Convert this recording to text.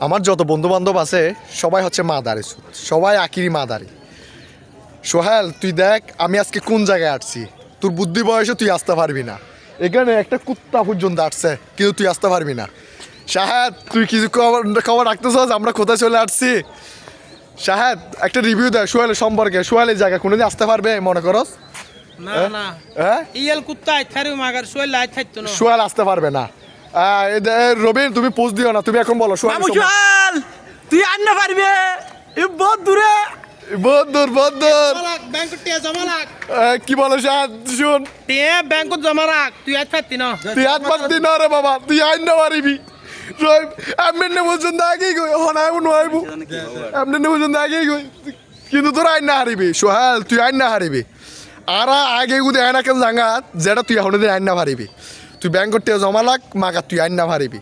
আমার যত বন্ধু বান্ধব আছে সবাই হচ্ছে মাদারি সুদ, সবাই আকিরি মাদারি। সোহেল তুই দেখ আমি আজকে কোন জায়গায় আসছি, তোর বুদ্ধি বয়সে তুই আসতে পারবি না। এখানে একটা কুত্তা পর্যন্ত আসছে কিন্তু তুই আসতে পারবি না। শাহেদ তুই কিছু খবর রাখতেছস আমরা কোথায় চলে আসছি? শাহেদ একটা রিভিউ দেয় সোহেলের সম্পর্কে। সোহেল এই জায়গায় কোনোদিন আসতে পারবে মনে করস? না না হ্যাঁ ইয়েল কুত্তা আইত খারি মাগার সোয়েল লাইট খাইতো না। সোহেল আসতে পারবে না। রবিন তুমি পোস্ট দিও না, তুমি এখন বলো সোহেল মামু চল তুই আনতে পারবি এ বহুত দূরে বন্ধুর বন্ধুর ব্যাংকত টিয়া জমা রাখ, কি বলো শাহেদ শুন, টিয়া ব্যাংকত জমা রাখ, তুই আইত খাইতি না। তুই হাত পাতি না রে বাবা, তুই আইন না পারিবি। এমনি পর্যন্ত আগেই গই হনাইব নইব, এমনি পর্যন্ত আগেই গই কিন্তু তোর আইন না হারিবি। সোহেল তুই আইন না হারিবি। আর আগে গুদে আইনা কেন জাঙ্গাত যেটা তুই এখন আইন না পারিবি। তুই ব্যাংক করতে জমা লাগ মাগা তুই আইন না পারিবি।